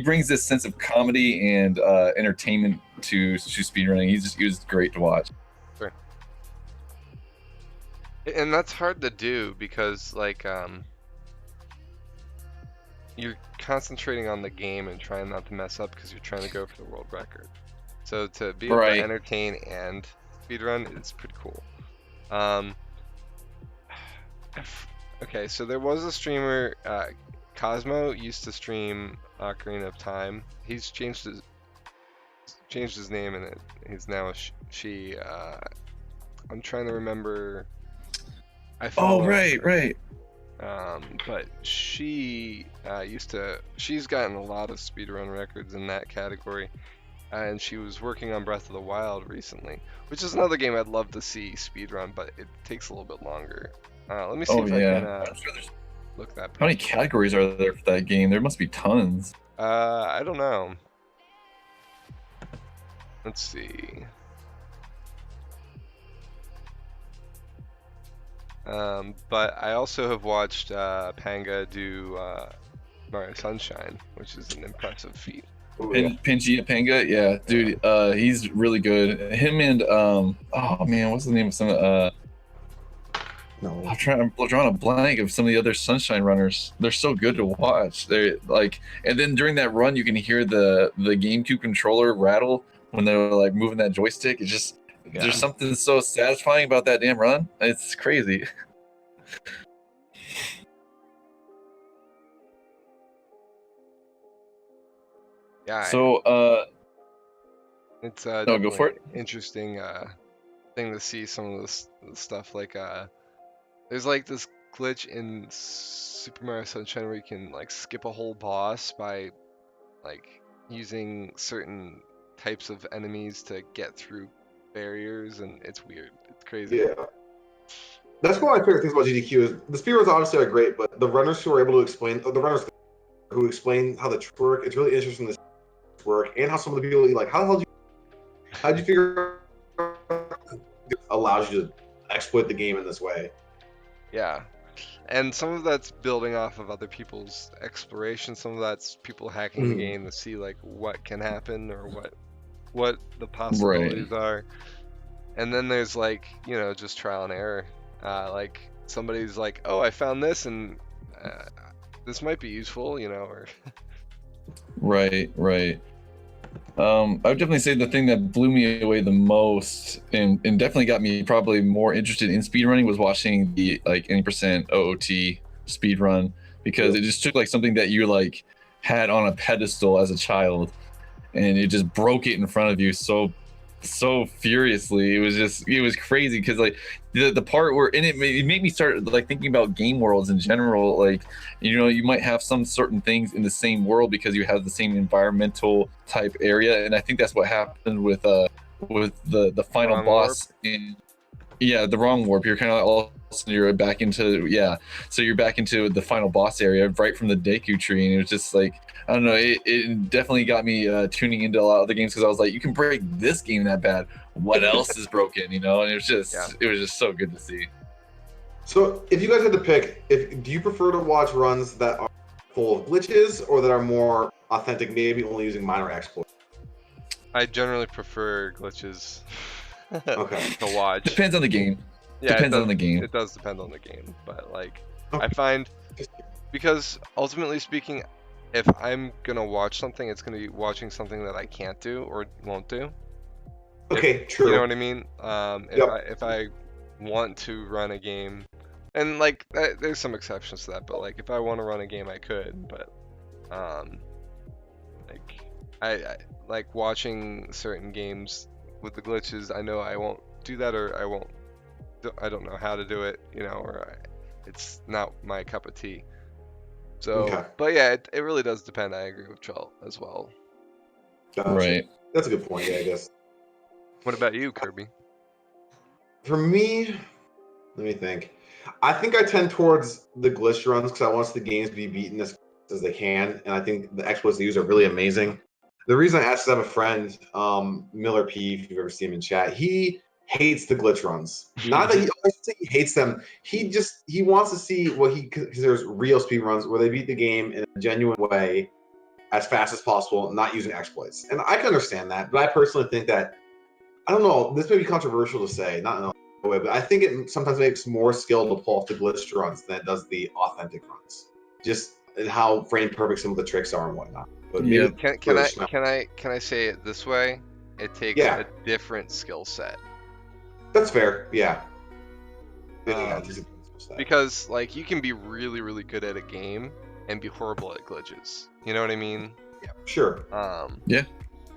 brings this sense of comedy and entertainment to speedrunning. He was great to watch. And that's hard to do because like you're concentrating on the game and trying not to mess up because you're trying to go for the world record. So to be able to entertain and speedrun is pretty cool. Okay, so there was a streamer, Cosmo used to stream Ocarina of Time. He's changed his name and he's now a she. I'm trying to remember. Right. But she she's gotten a lot of speedrun records in that category, and she was working on Breath of the Wild recently, which is another game I'd love to see speedrun, but it takes a little bit longer. Let me see if I can look that. How many categories are there for that game? There must be tons. I don't know. Let's see. But I also have watched Panga do Mario Sunshine, which is an impressive feat. Ooh, yeah. Pangea Panga, yeah, dude, he's really good. Him and oh man, what's the name of some? No. I'm drawing a blank of some of the other Sunshine runners. They're so good to watch. They're like, and then during that run, you can hear the GameCube controller rattle when they're like moving that joystick. It's just there's something so satisfying about that damn run. It's crazy. Yeah. So it's no, definitely go for it. interesting thing to see some of this stuff. Like there's like this glitch in Super Mario Sunshine where you can like skip a whole boss by like using certain types of enemies to get through barriers, and it's weird. It's crazy. Yeah. That's one of my favorite things about GDQ is the speedruns obviously are great, but the runners who are able to explain, or the runners who explain how the tricks work, it's really interesting to work and how some of the people like, how'd you figure out allows you to exploit the game in this way? Yeah. And some of that's building off of other people's exploration. Some of that's people hacking the game to see like what can happen or what the possibilities are. And then there's like, you know, just trial and error. Like somebody's like, oh, I found this and this might be useful, you know, or Right. I would definitely say the thing that blew me away the most and definitely got me probably more interested in speedrunning was watching the like any percent OOT speedrun, because it just took like something that you like had on a pedestal as a child and it just broke it in front of you so furiously. It was crazy because like the part where, and it made me start like thinking about game worlds in general. Like, you know, you might have some certain things in the same world because you have the same environmental type area, and I think that's what happened with the final Wrong boss in the wrong warp. You're kind of all of a sudden you're back into so you're back into the final boss area right from the Deku tree, and it was just like, I don't know, it definitely got me tuning into a lot of other games because I was like, you can break this game that bad. What else is broken, you know? And it was just so good to see. So if you guys had to pick, do you prefer to watch runs that are full of glitches or that are more authentic, maybe only using minor exploits? I generally prefer glitches Okay. to watch. Depends on the game. Yeah, Depends on the game. It does depend on the game, but like Okay. I find, because ultimately speaking, if I'm gonna watch something, it's gonna be watching something that I can't do or won't do. Okay, true. You know what I mean? If I want to run a game, and like there's some exceptions to that, but like if I want to run a game, I could. But like I like watching certain games with the glitches. I know I won't do that, or I don't know how to do it, you know, or it's not my cup of tea. So, Okay. but yeah, it really does depend. I agree with Chult as well. Gotcha. Right. That's a good point, yeah, I guess. What about you, Kirby? For me, let me think. I think I tend towards the glitch runs because I want the games to be beaten as fast as they can, and I think the exploits they use are really amazing. The reason I asked is I have a friend, Miller P, if you've ever seen him in chat, he hates the glitch runs. Not that he hates them. He wants to see what he considers real speed runs where they beat the game in a genuine way as fast as possible, not using exploits. And I can understand that, but I personally think that, I don't know, this may be controversial to say, not in a way, but I think it sometimes makes more skill to pull off the glitched runs than it does the authentic runs. Just in how frame perfect some of the tricks are and whatnot. But Yeah. Can I say it this way? It takes a different skill set. That's fair. Yeah. Yeah. Because like you can be really, really good at a game and be horrible at glitches. You know what I mean? Yeah. Sure. Yeah.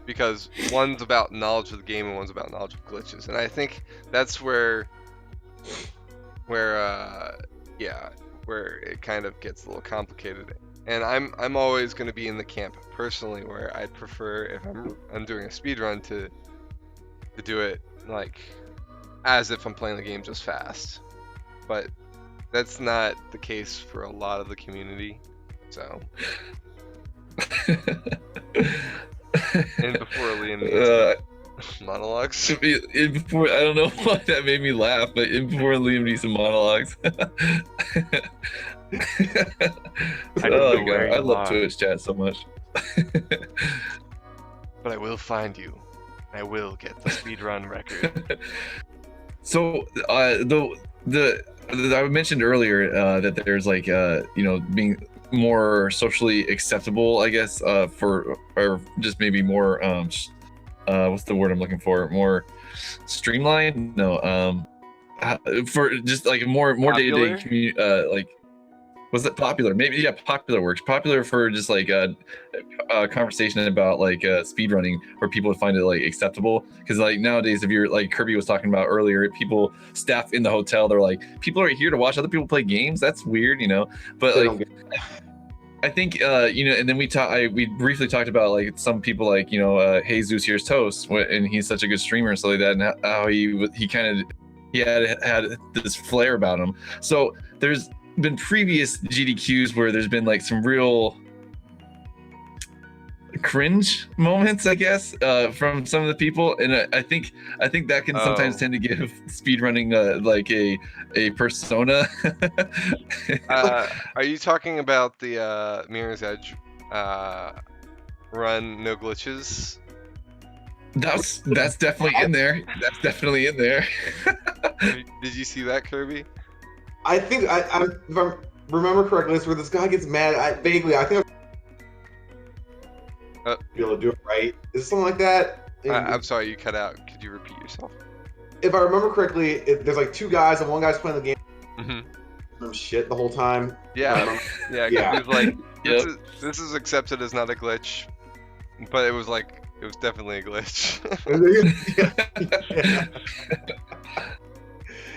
Because one's about knowledge of the game and one's about knowledge of glitches, and I think that's where it kind of gets a little complicated. And I'm always going to be in the camp personally where I'd prefer, if I'm doing a speed run, to do it like as if I'm playing the game just fast. But that's not the case for a lot of the community. So and before Liam monologues. Before, I don't know why that made me laugh, but before Liam Neeson monologues. I don't know God, where I you love are. Twitch chat so much. But I will find you. I will get the speedrun record. So I mentioned earlier that there's like being more socially acceptable, I guess, for or just maybe more what's the word I'm looking for? More streamlined? No, for just like more day-to-day Popular? community, like was it popular? Maybe, yeah, popular works. Popular for just like a conversation about like speed running, where people would find it like acceptable. Because like nowadays, if you're like Kirby was talking about earlier, people staff in the hotel, they're like, people are here to watch other people play games. That's weird, you know. But They like, don't get I think and then we briefly talked about like some people like Jesus Here's Toast, and he's such a good streamer and stuff like that, and how he kind of he had this flair about him. So there's been previous GDQs where there's been like some real cringe moments, I guess, from some of the people, and I think that can sometimes Oh. tend to give speedrunning like a persona. Are you talking about the Mirror's Edge run no glitches? That's definitely in there. That's definitely in there. Did you see that, Kirby? I think if I remember correctly, it's where this guy gets mad. I think be able to do it right. Is it something like that? I'm sorry, you cut out. Could you repeat yourself? If I remember correctly, there's like two guys, and one guy's playing the game. Mm-hmm. Shit the whole time. Yeah, yeah. Yeah. He was like, Yep. this is accepted as not a glitch, but it was definitely a glitch.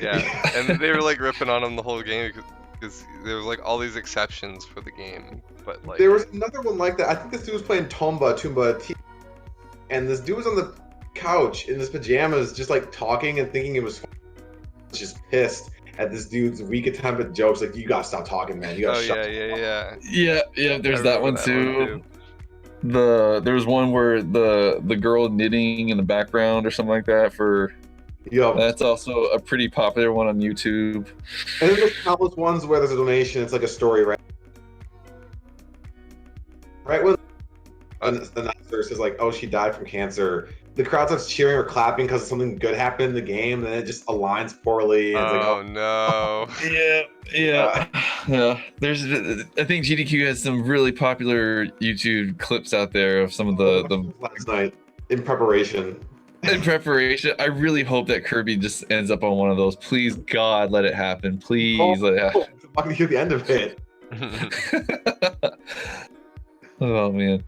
Yeah, and they were like ripping on him the whole game because there was like all these exceptions for the game, but like There was another one like that. I think this dude was playing Toomba, and this dude was on the couch in his pajamas, just like talking and thinking it was just pissed at this dude's weak attempt at jokes. Like, you gotta stop talking, man. You gotta oh shut yeah. Yeah. There's I that remember one that too. There was one where the girl knitting in the background or something like that. Yup. That's also a pretty popular one on YouTube. And then there's countless ones where there's a donation. It's like a story, right? Right when the announcer says like, "Oh, she died from cancer," the crowd starts cheering or clapping because something good happened in the game, and it just aligns poorly. And it's like, Oh no. Yeah. There's, I think GDQ has some really popular YouTube clips out there of some of the last night in preparation. in preparation. I really hope that Kirby just ends up on one of those. Please, God, let it happen. Please let it happen. I can hear the end of it. Oh man.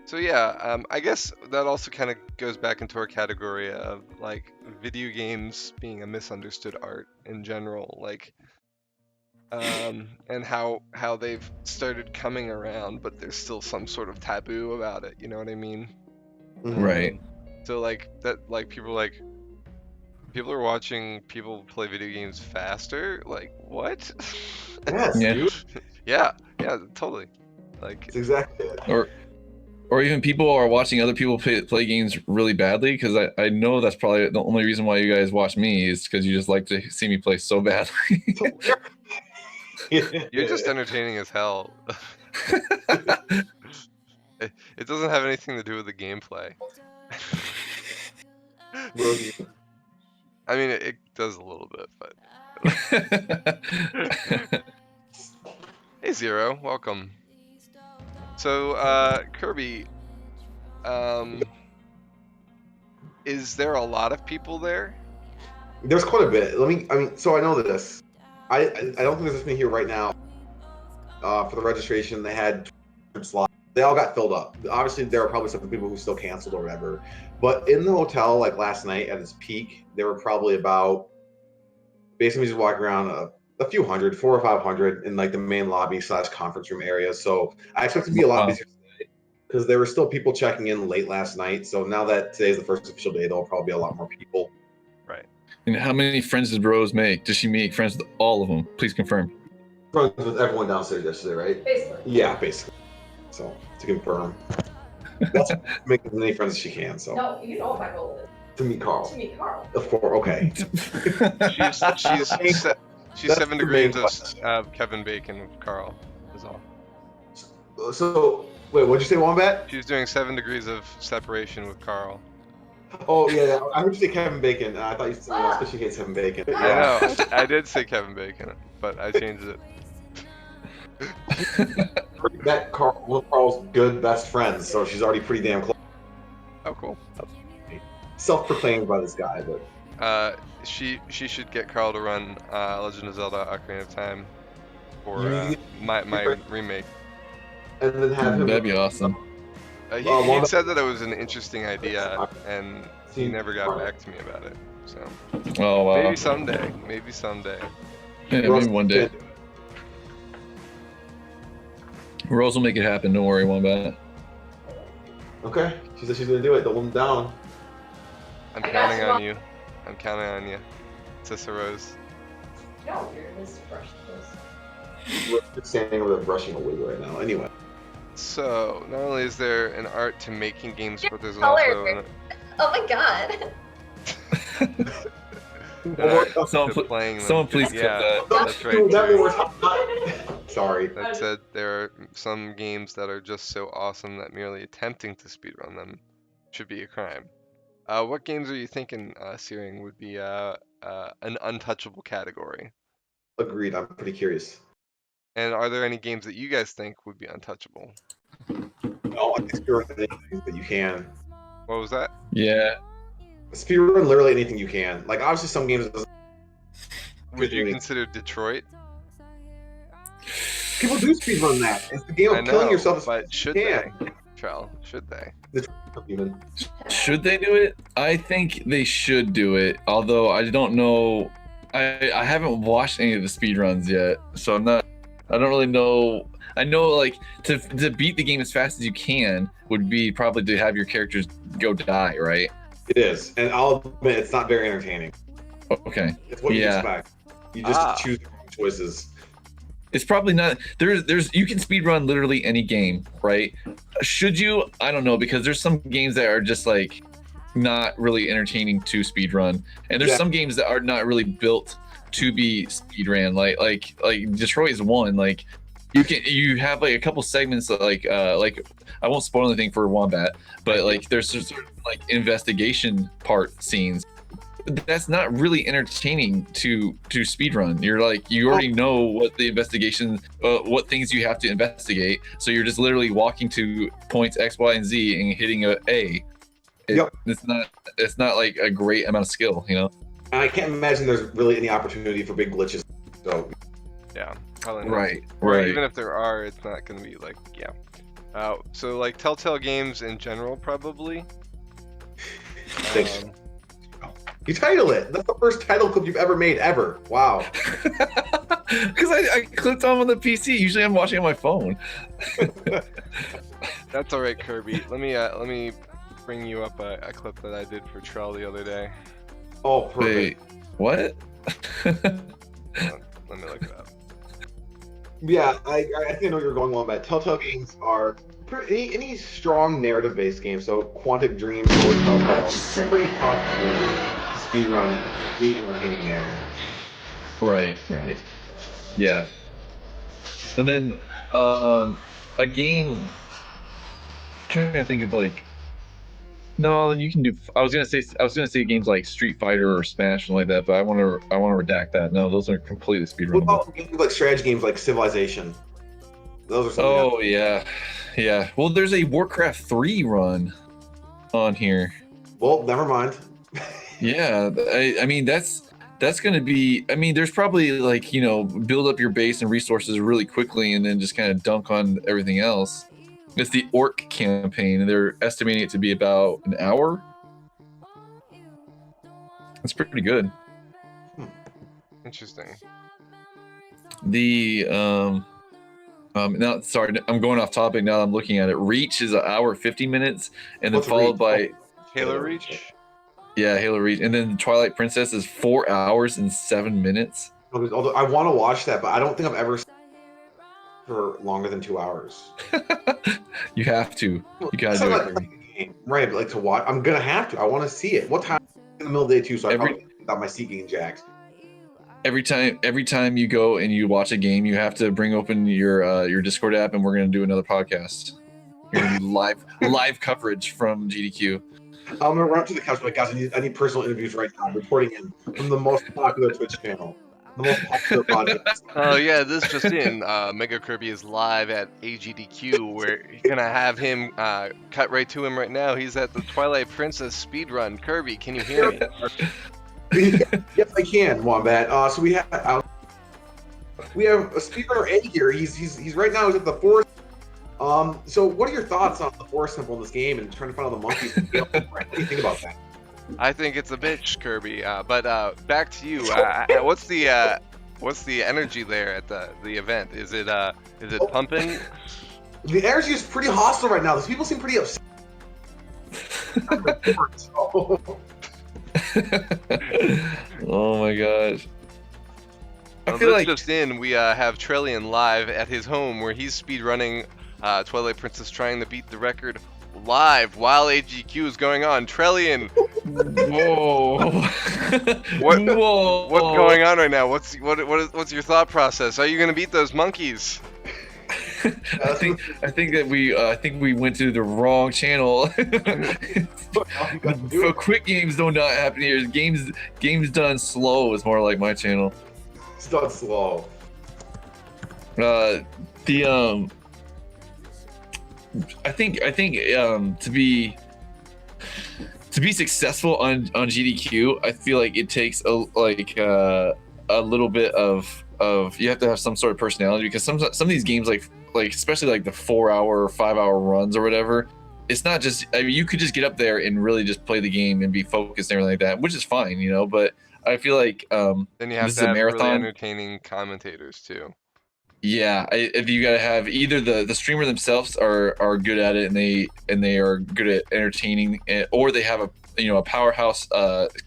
So yeah, I guess that also kind of goes back into our category of like video games being a misunderstood art in general, like, and how they've started coming around, but there's still some sort of taboo about it. You know what I mean? Right. So like that, like people are watching people play video games faster. Like what? Yes, Yeah. dude. Yeah, totally. Like That's exactly it. Or even people are watching other people play games really badly, because I know that's probably the only reason why you guys watch me is because you just like to see me play so badly. you're just entertaining as hell. It doesn't have anything to do with the gameplay. I mean, it does a little bit, but. Hey Zero, welcome. So, Kirby, is there a lot of people there? There's quite a bit. So I know this. I don't think there's this many here right now. For the registration, they had slots. They all got filled up. Obviously, there are probably some people who still canceled or whatever. But in the hotel, like last night at its peak, there were probably about, basically just walking around a few hundred, 400 or 500 in like the main lobby / conference room area. So I expect it to be a lot busier today, because there were still people checking in late last night. So now that today's the first official day, there'll probably be a lot more people. Right. And how many friends did Rose make? Does she make friends with all of them? Please confirm. Friends with everyone downstairs yesterday, right? Basically. Yeah, basically. So to confirm. That's to make as many friends as she can. So No, you know what my goal is. to meet Carl. To meet Carl. Okay. She's That's 7 the main degrees quest. of Kevin Bacon with Carl. Is all. So wait, what'd you say, Wombat? She's doing 7 degrees of separation with Carl. Oh yeah, I heard you say Kevin Bacon. And I thought you said something else because she hates Kevin Bacon. But I yeah. know. I did say Kevin Bacon, but I changed it. Met Carl, one of Carl's good best friends, so she's already pretty damn close. Oh, cool. Self-proclaimed by this guy, but She should get Carl to run Legend of Zelda: Ocarina of Time for You- my remake. and then have him. That'd be awesome. He Wombat- said that it was an interesting idea, and he never got back to me about it. So Oh wow. maybe someday. Maybe someday. Yeah, maybe one day. Rose will make it happen. Don't worry, Wombat. Okay, she said she's gonna do it. Don't let him down. I'm I got counting you, on Mom. you. I'm counting on you, Sister Rose. No, you're Mr. Brush. We're just standing over there brushing a wig right now. Anyway. So not only is there an art to making games, but there's Color. also an Oh my god. art Someone to pl- playing them. someone please clip Yeah, that. that's Do right. that too. one more time. Sorry. That said, there are some games that are just so awesome that merely attempting to speedrun them should be a crime. What games are you thinking, Searing, would be an untouchable category? Agreed. I'm pretty curious. And are there any games that you guys think would be untouchable? No, I think speedrun anything that you can. What was that? Yeah. Speedrun literally anything you can. Like obviously some games Would you Really? consider Detroit? people do speedrun that. It's the game I of killing know, yourself. but should Yeah. they? Trell, should they? Human. Should they do it? I think they should do it. Although I don't know. I haven't watched any of the speedruns yet, so I'm not. I don't really know. I know like to beat the game as fast as you can would be probably to have your characters go die, right? It is, and I'll admit it's not very entertaining. Okay. It's what you Yeah. expect. You just Ah. choose the wrong choices. It's probably not there's you can speedrun literally any game, right? Should you? I don't know, because there's some games that are just like not really entertaining to speedrun. And there's Yeah. some games that are not really built to be speedrun. Like Detroit is one. Like you have like a couple segments that like I won't spoil anything for Wombat, but like there's just like investigation part scenes. That's not really entertaining to speedrun. You're like you already know what the investigation, what things you have to investigate. So you're just literally walking to points X, Y, and Z and hitting a A. Yep. It's not like a great amount of skill, you know. And I can't imagine there's really any opportunity for big glitches. So Yeah, probably not. Right. Or Right. even if there are, it's not going to be like, yeah. So like Telltale games in general, probably. Thanks. You title it. That's the first title clip you've ever made ever. Wow. Because I clicked on the PC. Usually I'm watching on my phone. That's all right, Kirby. Let me bring you up a clip that I did for Trell the other day. Oh, Wait, perfect. what? Let me look it up. Yeah, I think I know where you're going on that. Telltale games are any strong narrative-based game. So Quantic Dream or Telltale, pretty possible speedrun, entertaining there. Right. Yeah. And then a game. Trying to think of like. No, you can do. I was gonna say games like Street Fighter or Smash and like that, but I want to redact that. No, those are completely What speedrunnable. about games like strategy games like Civilization? Those are something. Oh yeah. Well, there's a Warcraft 3 run on here. Well, never mind. Yeah, I mean that's gonna be. I mean, there's probably like build up your base and resources really quickly, and then just kind of dunk on everything else. It's the Orc campaign, and they're estimating it to be about an hour. That's pretty good. Interesting. The now sorry, I'm going off topic now. I'm looking at it. Reach is an hour 50 minutes, and then What's followed Reach? by Halo Reach. yeah, Halo Reach, and then Twilight Princess is 4 hours and 7 minutes. Although I want to watch that, but I don't think I've ever. for longer than 2 hours. You have to. You gotta do it, Kirby. Right, but like to watch, I'm gonna have to. I want to see it. What time? In the middle of the day too, so I probably got my seat getting jacked. Every time you go and you watch a game, you have to bring open your Discord app, and we're gonna do another podcast. You're gonna do live coverage from GDQ. I'm gonna run up to the couch, like, guys, I need personal interviews right now. I'm reporting in from the most popular Twitch channel, the most popular podcast. Oh yeah, this just in. Mega Kirby is live at AGDQ. We're gonna have him cut right to him right now. He's at the Twilight Princess speedrun. Kirby, can you hear me? Yes, I can, Wombat. So we have a speedrunner A here. He's right now. He's at the fourth. So what are your thoughts on the forest temple in this game and trying to find all the monkeys? What do you think about that? I think it's a bitch, Kirby. But back to you. What's the energy there at the event? Is it pumping? The energy is pretty hostile right now. These people seem pretty upset. Oh my gosh. I feel like just in, we have Trillian live at his home where he's speedrunning Twilight Princess, trying to beat the record live while AGQ is going on. Trillian, Whoa. Whoa. What's going on right now? What's your thought process? Are you gonna beat those monkeys? I think we went to the wrong channel. So quick games don't not happen here. Games done slow is more like my channel. It's done slow. I think to be successful on GDQ, I feel like it takes a little bit of you have to have some sort of personality, because some of these games like especially like the 4 hour or 5 hour runs or whatever, it's not just, I mean, you could just get up there and really just play the game and be focused and everything like that, which is fine, you know, but I feel like then you have this to is a have marathon. really entertaining commentators too. Yeah, if you gotta have either the streamer themselves are good at it and they are good at entertaining, or they have a powerhouse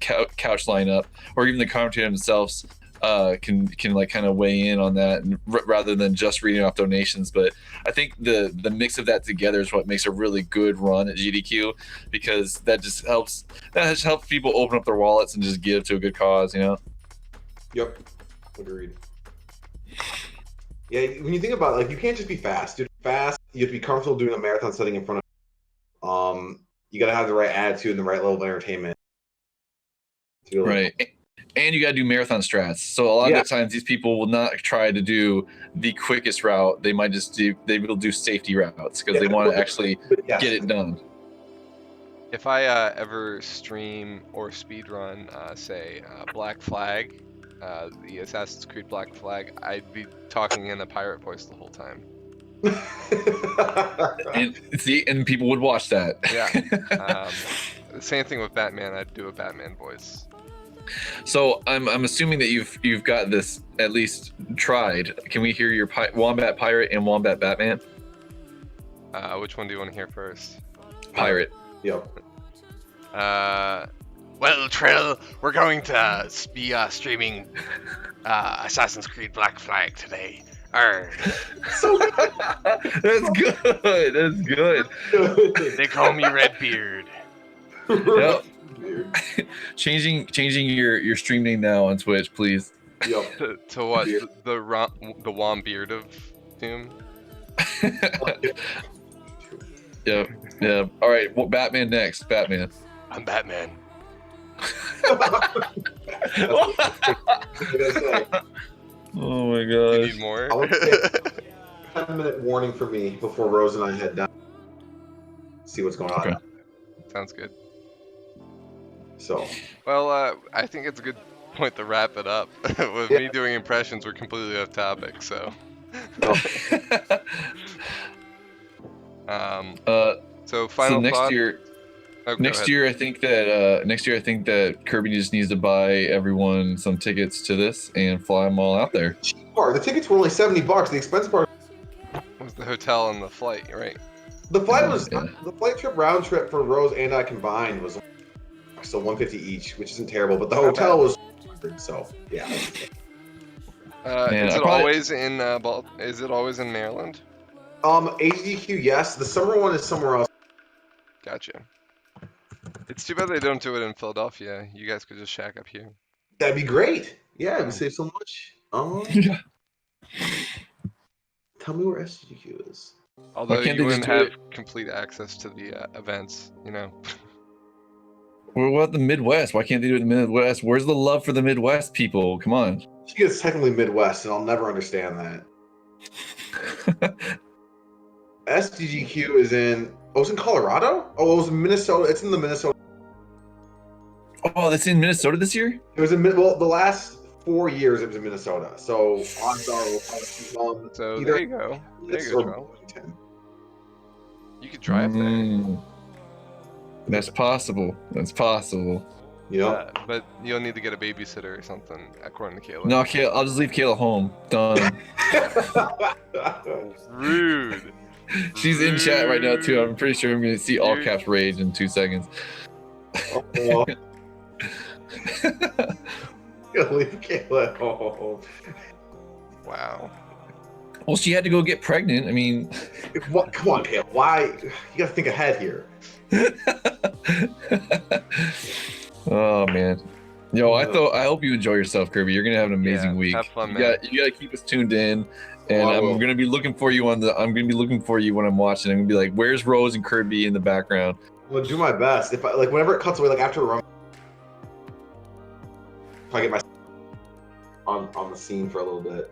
couch lineup, or even the commentator themselves can like kind of weigh in on that, and rather than just reading off donations. But I think the mix of that together is what makes a really good run at GDQ, because that just helps people open up their wallets and just give to a good cause, you know. Yep, agreed. Yeah, when you think about it, like, you can't just be fast. Dude, fast, you have to be comfortable doing a marathon setting in front of you got to have the right attitude and the right level of entertainment. Right. And you got to do marathon strats. So a lot of the times these people will not try to do the quickest route. They might just will do safety routes because they want to actually get it done. If I ever stream or speedrun, say, Black Flag, the Assassin's Creed Black Flag, I'd be talking in a pirate voice the whole time. and people would watch that. Yeah. Same thing with Batman. I'd do a Batman voice. So I'm assuming that you've got this at least tried. Can we hear your Wombat Pirate and Wombat Batman? Which one do you want to hear first? Pirate. Yep. Well, Trill, we're going to be streaming Assassin's Creed Black Flag today. So That's good. That's good. They call me Redbeard. Yep. changing your stream name now on Twitch, please. Yep. To what? The Wombeard of Doom? Yep. Yeah. All right. Well, Batman next. Batman. I'm Batman. Oh my You gosh. need more? 10-minute warning for me before Rose and I head down. See what's going on. Okay. Sounds good. So. Well, I think it's a good point to wrap it up. With me doing impressions, we're completely off topic, so. So final next thought? year. Oh, next year, I think that Kirby just needs to buy everyone some tickets to this and fly them all out there. The tickets were only $70. The expense part was the hotel and the flight, right? The flight was the flight trip round trip for Rose and I combined was so $150 each, which isn't terrible. But the hotel was so yeah. Man, Is I it probably- always in is it always in Maryland? AGDQ, yes. The summer one is somewhere else. Gotcha. It's too bad they don't do it in Philadelphia. You guys could just shack up here. That'd be great. Yeah, we save so much. Yeah. Tell me where SGDQ is. Although can't you they just wouldn't do have it- complete access to the events, you know. What about the Midwest? Why can't they do it in the Midwest? Where's the love for the Midwest people? Come on. She is technically Midwest, and I'll never understand that. SDGQ is in. Oh, it's in Colorado. Oh, it was in Minnesota. It's in the Minnesota. Oh, that's in Minnesota this year? It was in well, the last 4 years it was in Minnesota. So odds are we'll probably see So either there you go. There you go, or Charles. Bloomington. You could drive there. Mm. That's possible. That's possible. You know. But you'll need to get a babysitter or something, according to Kayla. No, Kayla, I'll just leave Kayla home. Done. Rude. She's in chat right now too. I'm pretty sure I'm gonna see all You're- caps rage in 2 seconds. Oh, leave Kayla at home. Wow. Well, she had to go get pregnant. I mean, What? Come on, Kayla. Why? You got to think ahead here. oh man. Yo, I hope you enjoy yourself, Kirby. You're gonna have an amazing Yeah, week. have fun, you man. gotta keep us tuned in. And I I'm will. gonna be looking for you when I'm watching. I'm gonna be like, "Where's Rose and Kirby in the background?" I'm gonna do my best. If I like, whenever it cuts away, like after a run, if I get my on the scene for a little bit.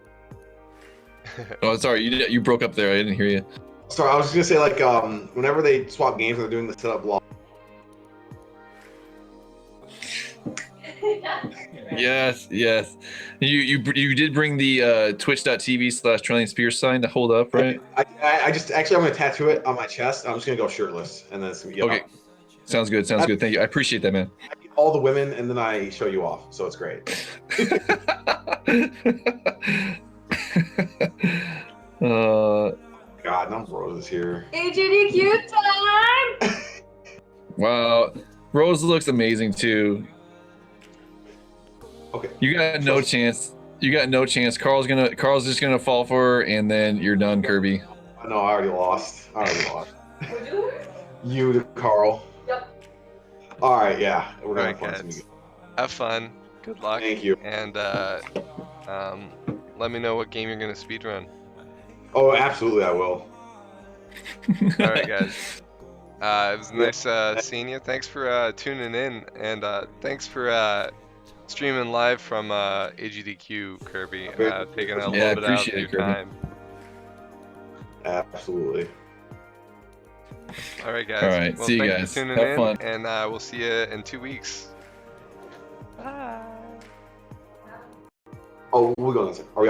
Oh, sorry, you broke up there. I didn't hear you. Sorry, I was just gonna say like whenever they swap games and they're doing the setup block. Yes. You did bring the twitch.tv/Trillion Spears sign to hold up, right? I just actually I'm gonna tattoo it on my chest. I'm just gonna go shirtless and then it's gonna be Okay. Sounds good. Thank you. I appreciate that, man. I meet all the women and then I show you off, so it's great. God, no roses here. AGDQ time! Wow, Rose looks amazing too. Okay. You got no chance. Carl's just gonna fall for her, and then you're done, Kirby. No, I already lost. Would you? You to Carl. Yep. All right, yeah, we're gonna Alright, have fun. guys. Have fun. Good luck. Thank you. And let me know what game you're gonna speedrun. Oh, absolutely, I will. All right, guys. It was nice seeing you. Thanks for tuning in, and thanks for streaming live from AGDQ, Kirby. Taking a little Yeah, I bit out of appreciate your it, Kirby. time. Absolutely. All right, guys. All right, Well, see you thanks guys. for tuning Have in, fun. and we'll see you in 2 weeks. Bye. Oh, we're going. Are we